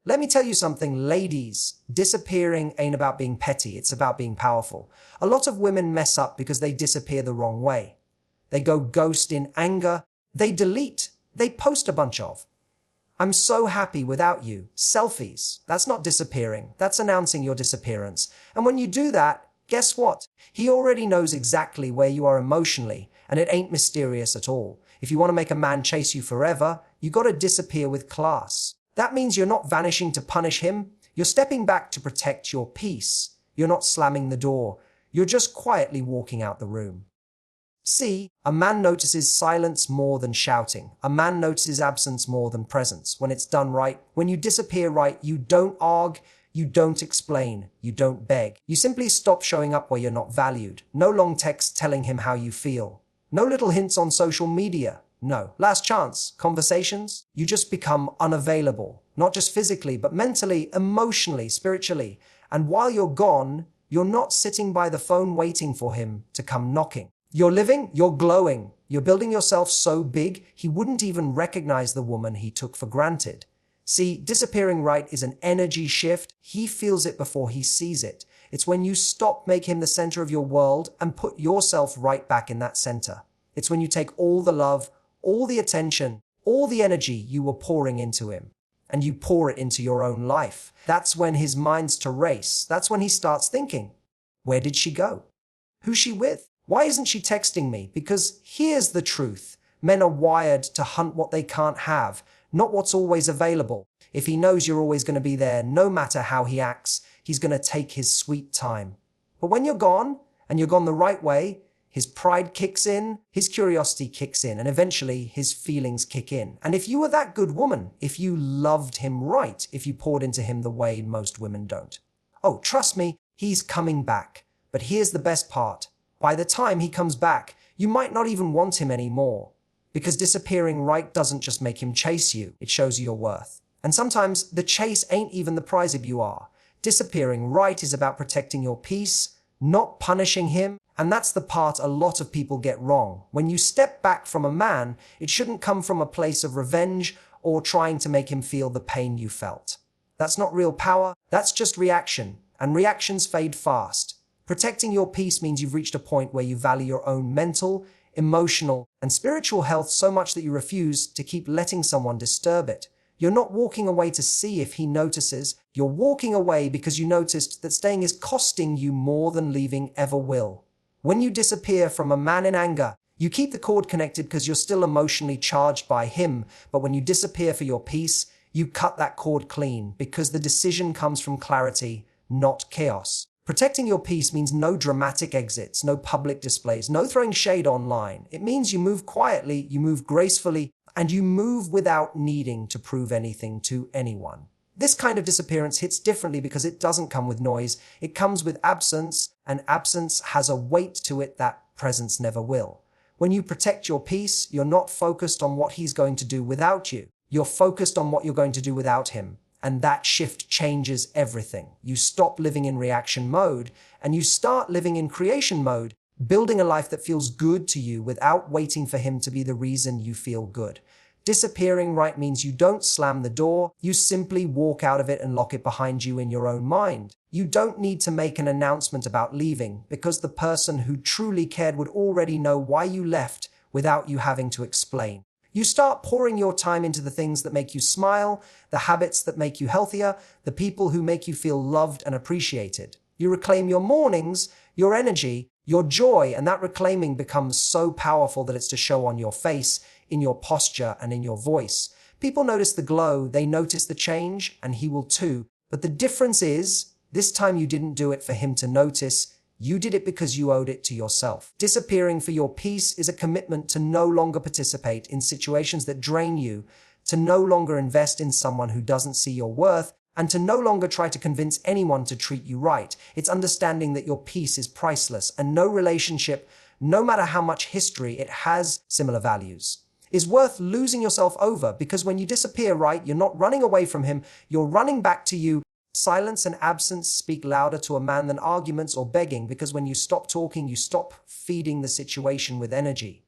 Let me tell you something, ladies. Disappearing ain't about being petty, it's about being powerful. A lot of women mess up because they disappear the wrong way. They go ghost in anger, they delete, they post a bunch of "I'm so happy without you" selfies. That's not disappearing, that's announcing your disappearance. And when you do that, guess what? He already knows exactly where you are emotionally, and it ain't mysterious at all. If you want to make a man chase you forever, you gotta disappear with class. That means you're not vanishing to punish him, you're stepping back to protect your peace. You're not slamming the door, you're just quietly walking out the room. See, a man notices silence more than shouting. A man notices absence more than presence. When it's done right, when you disappear right, you don't argue, you don't explain, you don't beg. You simply stop showing up where you're not valued. No long texts telling him how you feel. No little hints on social media. No. Last chance. Conversations? You just become unavailable. Not just physically, but mentally, emotionally, spiritually. And while you're gone, you're not sitting by the phone waiting for him to come knocking. You're living, you're glowing. You're building yourself so big, he wouldn't even recognize the woman he took for granted. See, disappearing right is an energy shift. He feels it before he sees it. It's when you stop making him the center of your world and put yourself right back in that center. It's when you take all the love, all the attention, all the energy you were pouring into him, and you pour it into your own life. That's when his mind's to race. That's when he starts thinking, where did she go? Who's she with? Why isn't she texting me? Because here's the truth. Men are wired to hunt what they can't have, not what's always available. If he knows you're always going to be there, no matter how he acts, he's going to take his sweet time. But when you're gone, and you're gone the right way, his pride kicks in, his curiosity kicks in, and eventually his feelings kick in. And if you were that good woman, if you loved him right, if you poured into him the way most women don't, oh, trust me, he's coming back. But here's the best part. By the time he comes back, you might not even want him anymore. Because disappearing right doesn't just make him chase you, it shows you your worth. And sometimes the chase ain't even the prize if you are. Disappearing right is about protecting your peace, not punishing him. And that's the part a lot of people get wrong. When you step back from a man, it shouldn't come from a place of revenge or trying to make him feel the pain you felt. That's not real power, that's just reaction. And reactions fade fast. Protecting your peace means you've reached a point where you value your own mental, emotional, and spiritual health so much that you refuse to keep letting someone disturb it. You're not walking away to see if he notices. You're walking away because you noticed that staying is costing you more than leaving ever will. When you disappear from a man in anger, you keep the cord connected because you're still emotionally charged by him. But when you disappear for your peace, you cut that cord clean because the decision comes from clarity, not chaos. Protecting your peace means no dramatic exits, no public displays, no throwing shade online. It means you move quietly, you move gracefully, and you move without needing to prove anything to anyone. This kind of disappearance hits differently because it doesn't come with noise. It comes with absence, and absence has a weight to it that presence never will. When you protect your peace, you're not focused on what he's going to do without you. You're focused on what you're going to do without him. And that shift changes everything. You stop living in reaction mode, and you start living in creation mode, building a life that feels good to you without waiting for him to be the reason you feel good. Disappearing right means you don't slam the door, you simply walk out of it and lock it behind you in your own mind. You don't need to make an announcement about leaving, because the person who truly cared would already know why you left without you having to explain. You start pouring your time into the things that make you smile, the habits that make you healthier, the people who make you feel loved and appreciated. You reclaim your mornings, your energy, your joy, and that reclaiming becomes so powerful that it's to show on your face, in your posture, and in your voice. People notice the glow, they notice the change, and he will too. But the difference is, this time you didn't do it for him to notice, you did it because you owed it to yourself. Disappearing for your peace is a commitment to no longer participate in situations that drain you, to no longer invest in someone who doesn't see your worth, and to no longer try to convince anyone to treat you right. It's understanding that your peace is priceless, and no relationship, no matter how much history it has similar values, is worth losing yourself over, because when you disappear right, you're not running away from him, you're running back to you. Silence and absence speak louder to a man than arguments or begging, because when you stop talking, you stop feeding the situation with energy.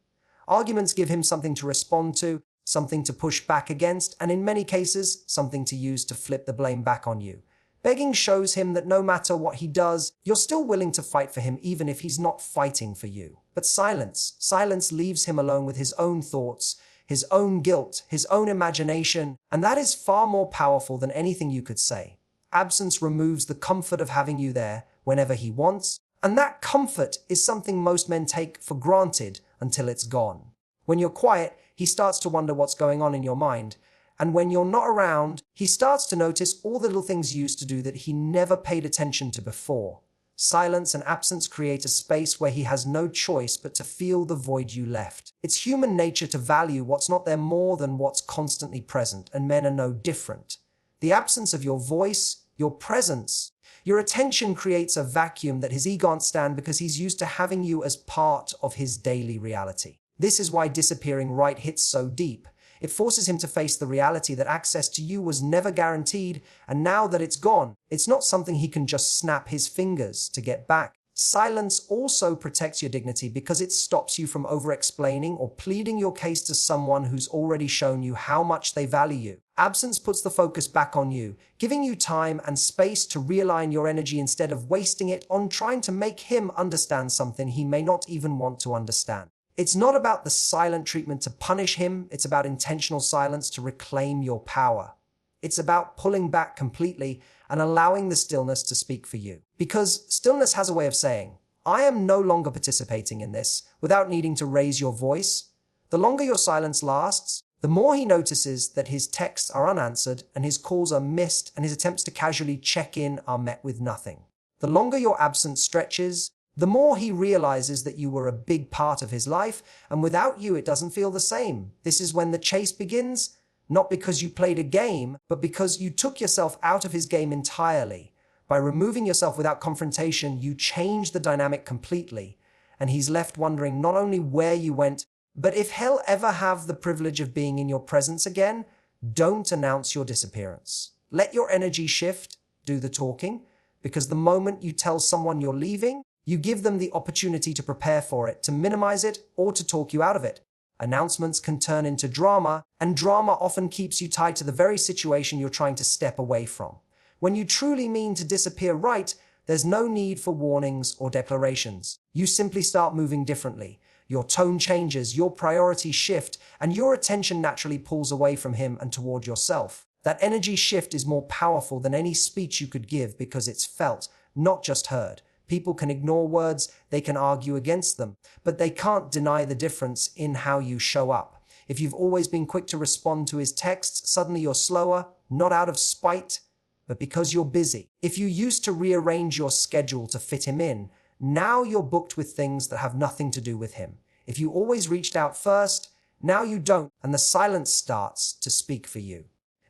Arguments give him something to respond to. something to push back against, and in many cases, something to use to flip the blame back on you. Begging shows him that no matter what he does, you're still willing to fight for him even if he's not fighting for you. But silence leaves him alone with his own thoughts, his own guilt, his own imagination, and that is far more powerful than anything you could say. Absence removes the comfort of having you there whenever he wants, and that comfort is something most men take for granted until it's gone. When you're quiet, he starts to wonder what's going on in your mind, and when you're not around, he starts to notice all the little things you used to do that he never paid attention to before. Silence and absence create a space where he has no choice but to feel the void you left. It's human nature to value what's not there more than what's constantly present, and men are no different. The absence of your voice, your presence, your attention creates a vacuum that his ego can't stand because he's used to having you as part of his daily reality. This is why disappearing right hits so deep. It forces him to face the reality that access to you was never guaranteed, and now that it's gone, it's not something he can just snap his fingers to get back. Silence also protects your dignity because it stops you from over-explaining or pleading your case to someone who's already shown you how much they value you. Absence puts the focus back on you, giving you time and space to realign your energy instead of wasting it on trying to make him understand something he may not even want to understand. It's not about the silent treatment to punish him, it's about intentional silence to reclaim your power. It's about pulling back completely and allowing the stillness to speak for you. Because stillness has a way of saying, I am no longer participating in this, without needing to raise your voice. The longer your silence lasts, the more he notices that his texts are unanswered and his calls are missed and his attempts to casually check in are met with nothing. The longer your absence stretches, the more he realizes that you were a big part of his life, and without you it doesn't feel the same. This is when the chase begins, not because you played a game, but because you took yourself out of his game entirely. By removing yourself without confrontation, you change the dynamic completely, and he's left wondering not only where you went, but if he'll ever have the privilege of being in your presence again. Don't announce your disappearance. Let your energy shift, do the talking, because the moment you tell someone you're leaving, you give them the opportunity to prepare for it, to minimize it, or to talk you out of it. Announcements can turn into drama, and drama often keeps you tied to the very situation you're trying to step away from. When you truly mean to disappear right, there's no need for warnings or declarations. You simply start moving differently. Your tone changes, your priorities shift, and your attention naturally pulls away from him and toward yourself. That energy shift is more powerful than any speech you could give because it's felt, not just heard. People can ignore words, they can argue against them, but they can't deny the difference in how you show up. If you've always been quick to respond to his texts, suddenly you're slower, not out of spite, but because you're busy. If you used to rearrange your schedule to fit him in, now you're booked with things that have nothing to do with him. If you always reached out first, now you don't, and the silence starts to speak for you.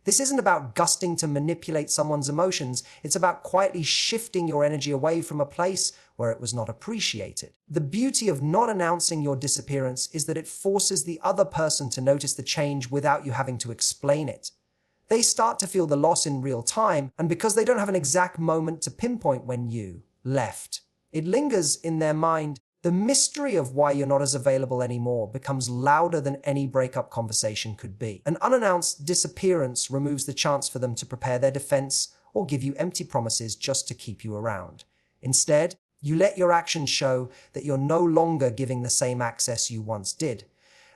This isn't about gusting to manipulate someone's emotions, it's about quietly shifting your energy away from a place where it was not appreciated. The beauty of not announcing your disappearance is that it forces the other person to notice the change without you having to explain it. They start to feel the loss in real time, and because they don't have an exact moment to pinpoint when you left, it lingers in their mind. The mystery of why you're not as available anymore becomes louder than any breakup conversation could be. An unannounced disappearance removes the chance for them to prepare their defense or give you empty promises just to keep you around. Instead, you let your actions show that you're no longer giving the same access you once did.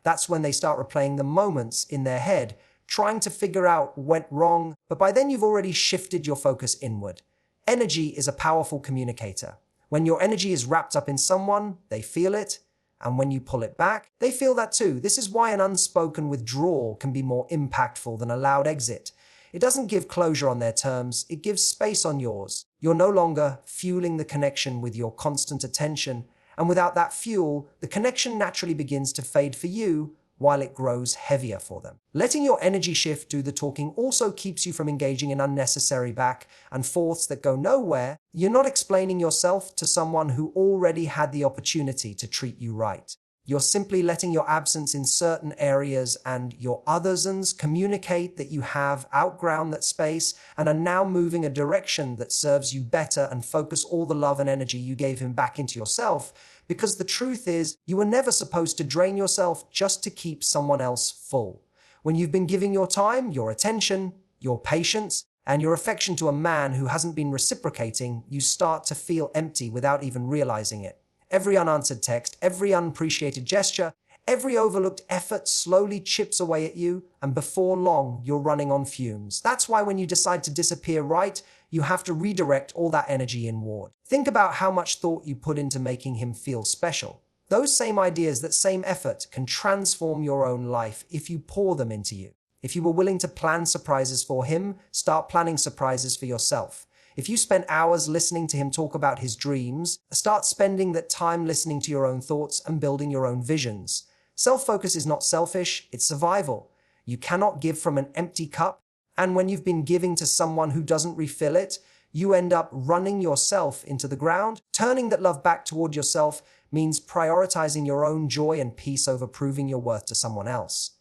That's when they start replaying the moments in their head, trying to figure out what went wrong, but by then you've already shifted your focus inward. Energy is a powerful communicator. When your energy is wrapped up in someone, they feel it, and when you pull it back, they feel that too. This is why an unspoken withdrawal can be more impactful than a loud exit. It doesn't give closure on their terms, it gives space on yours. You're no longer fueling the connection with your constant attention, and without that fuel, the connection naturally begins to fade for you, while it grows heavier for them. Letting your energy shift do the talking also keeps you from engaging in unnecessary back and forths that go nowhere. You're not explaining yourself to someone who already had the opportunity to treat you right. You're simply letting your absence in certain areas and your othersons communicate that you have outgrown that space and are now moving a direction that serves you better, and focus all the love and energy you gave him back into yourself. Because the truth is, you were never supposed to drain yourself just to keep someone else full. When you've been giving your time, your attention, your patience, and your affection to a man who hasn't been reciprocating, you start to feel empty without even realizing it. Every unanswered text, every unappreciated gesture, every overlooked effort slowly chips away at you, and before long, you're running on fumes. That's why when you decide to disappear, right, you have to redirect all that energy inward. Think about how much thought you put into making him feel special. Those same ideas, that same effort can transform your own life if you pour them into you. If you were willing to plan surprises for him, start planning surprises for yourself. If you spent hours listening to him talk about his dreams, start spending that time listening to your own thoughts and building your own visions. Self-focus is not selfish, it's survival. You cannot give from an empty cup, and when you've been giving to someone who doesn't refill it, you end up running yourself into the ground. Turning that love back toward yourself means prioritizing your own joy and peace over proving your worth to someone else.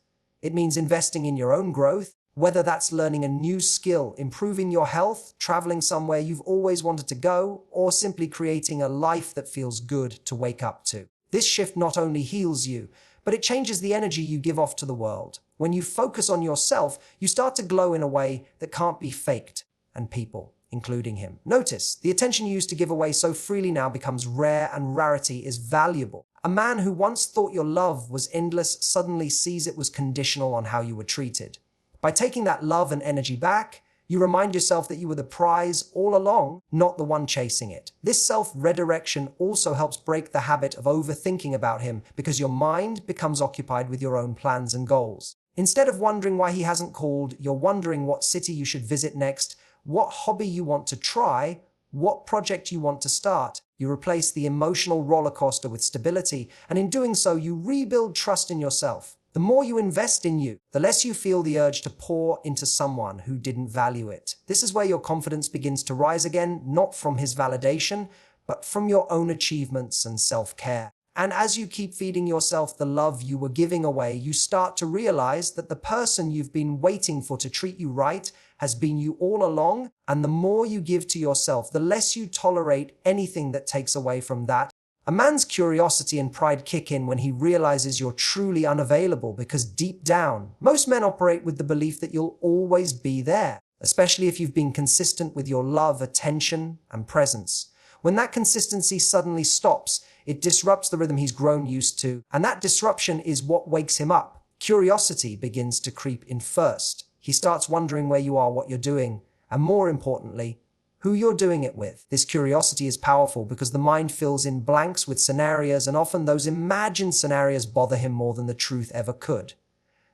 It means investing in your own growth, whether that's learning a new skill, improving your health, traveling somewhere you've always wanted to go, or simply creating a life that feels good to wake up to. This shift not only heals you, but it changes the energy you give off to the world. When you focus on yourself, you start to glow in a way that can't be faked, and people, including him, notice. The attention you used to give away so freely now becomes rare, and rarity is valuable. A man who once thought your love was endless suddenly sees it was conditional on how you were treated. By taking that love and energy back, you remind yourself that you were the prize all along, not the one chasing it. This self-redirection also helps break the habit of overthinking about him, because your mind becomes occupied with your own plans and goals. Instead of wondering why he hasn't called, you're wondering what city you should visit next, what hobby you want to try, what project you want to start. You replace the emotional roller coaster with stability, and in doing so, you rebuild trust in yourself. The more you invest in you, the less you feel the urge to pour into someone who didn't value it. This is where your confidence begins to rise again, not from his validation, but from your own achievements and self-care. And as you keep feeding yourself the love you were giving away, you start to realize that the person you've been waiting for to treat you right has been you all along, and the more you give to yourself, the less you tolerate anything that takes away from that. A man's curiosity and pride kick in when he realizes you're truly unavailable, because deep down, most men operate with the belief that you'll always be there, especially if you've been consistent with your love, attention, and presence. When that consistency suddenly stops, it disrupts the rhythm he's grown used to, and that disruption is what wakes him up. Curiosity begins to creep in first. He starts wondering where you are, what you're doing, and more importantly, who you're doing it with. This curiosity is powerful because the mind fills in blanks with scenarios, and often those imagined scenarios bother him more than the truth ever could.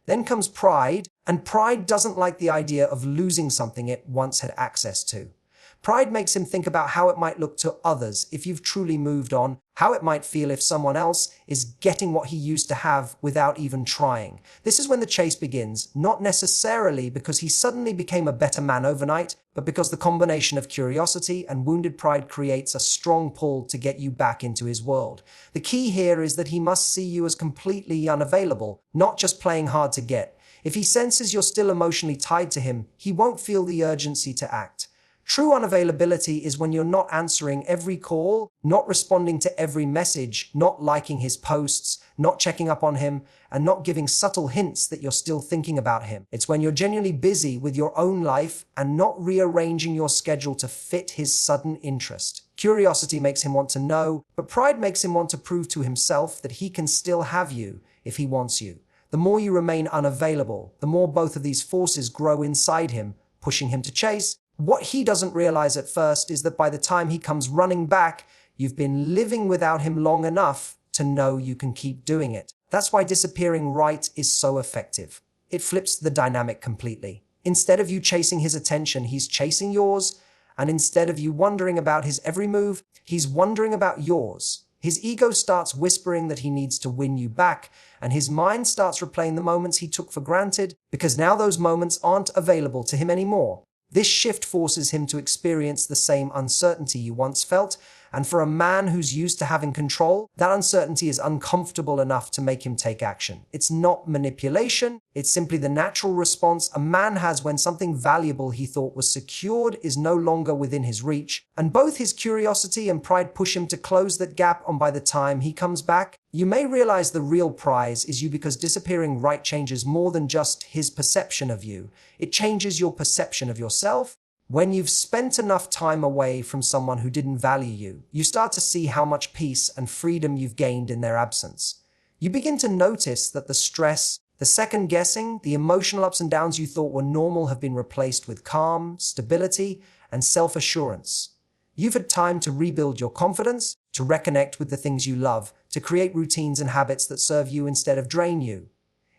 Then comes pride, and pride doesn't like the idea of losing something it once had access to. Pride makes him think about how it might look to others if you've truly moved on, how it might feel if someone else is getting what he used to have without even trying. This is when the chase begins, not necessarily because he suddenly became a better man overnight, but because the combination of curiosity and wounded pride creates a strong pull to get you back into his world. The key here is that he must see you as completely unavailable, not just playing hard to get. If he senses you're still emotionally tied to him, he won't feel the urgency to act. True unavailability is when you're not answering every call, not responding to every message, not liking his posts, not checking up on him, and not giving subtle hints that you're still thinking about him. It's when you're genuinely busy with your own life and not rearranging your schedule to fit his sudden interest. Curiosity makes him want to know, but pride makes him want to prove to himself that he can still have you if he wants you. The more you remain unavailable, the more both of these forces grow inside him, pushing him to chase. What he doesn't realize at first is that by the time he comes running back, you've been living without him long enough to know you can keep doing it. That's why disappearing right is so effective. It flips the dynamic completely. Instead of you chasing his attention, he's chasing yours. And instead of you wondering about his every move, he's wondering about yours. His ego starts whispering that he needs to win you back, and his mind starts replaying the moments he took for granted, because now those moments aren't available to him anymore. This shift forces him to experience the same uncertainty you once felt, And for a man who's used to having control, that uncertainty is uncomfortable enough to make him take action. It's not manipulation, it's simply the natural response a man has when something valuable he thought was secured is no longer within his reach, and both his curiosity and pride push him to close that gap. And by the time he comes back, you may realize the real prize is you, because disappearing right changes more than just his perception of you. It changes your perception of yourself. When you've spent enough time away from someone who didn't value you, you start to see how much peace and freedom you've gained in their absence. You begin to notice that the stress, the second guessing, the emotional ups and downs you thought were normal have been replaced with calm, stability, and self-assurance. You've had time to rebuild your confidence, to reconnect with the things you love, to create routines and habits that serve you instead of drain you.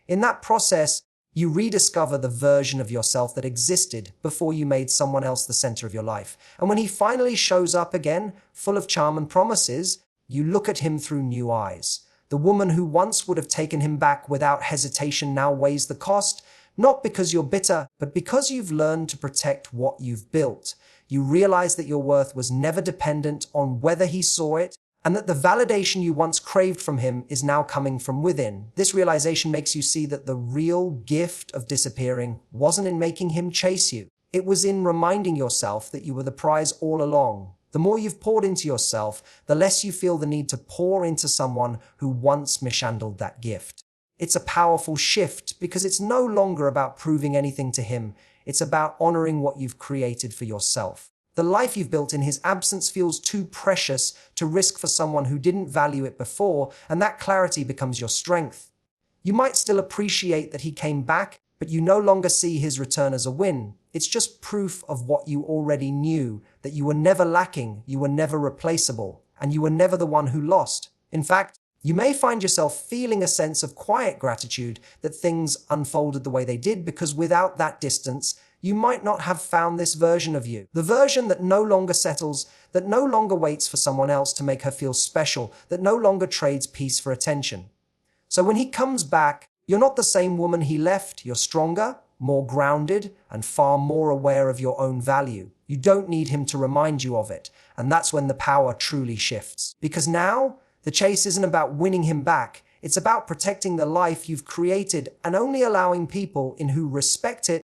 In that process, you rediscover the version of yourself that existed before you made someone else the center of your life. And when he finally shows up again, full of charm and promises, you look at him through new eyes. The woman who once would have taken him back without hesitation now weighs the cost, not because you're bitter, but because you've learned to protect what you've built. You realize that your worth was never dependent on whether he saw it, and that the validation you once craved from him is now coming from within. This realization makes you see that the real gift of disappearing wasn't in making him chase you. It was in reminding yourself that you were the prize all along. The more you've poured into yourself, the less you feel the need to pour into someone who once mishandled that gift. It's a powerful shift because it's no longer about proving anything to him. It's about honoring what you've created for yourself. The life you've built in his absence feels too precious to risk for someone who didn't value it before, and that clarity becomes your strength. You might still appreciate that he came back, but you no longer see his return as a win. It's just proof of what you already knew, that you were never lacking, you were never replaceable, and you were never the one who lost. In fact, you may find yourself feeling a sense of quiet gratitude that things unfolded the way they did, because without that distance, you might not have found this version of you. The version that no longer settles, that no longer waits for someone else to make her feel special, that no longer trades peace for attention. So when he comes back, you're not the same woman he left. You're stronger, more grounded, and far more aware of your own value. You don't need him to remind you of it. And that's when the power truly shifts. Because now, the chase isn't about winning him back. It's about protecting the life you've created and only allowing people in who respect it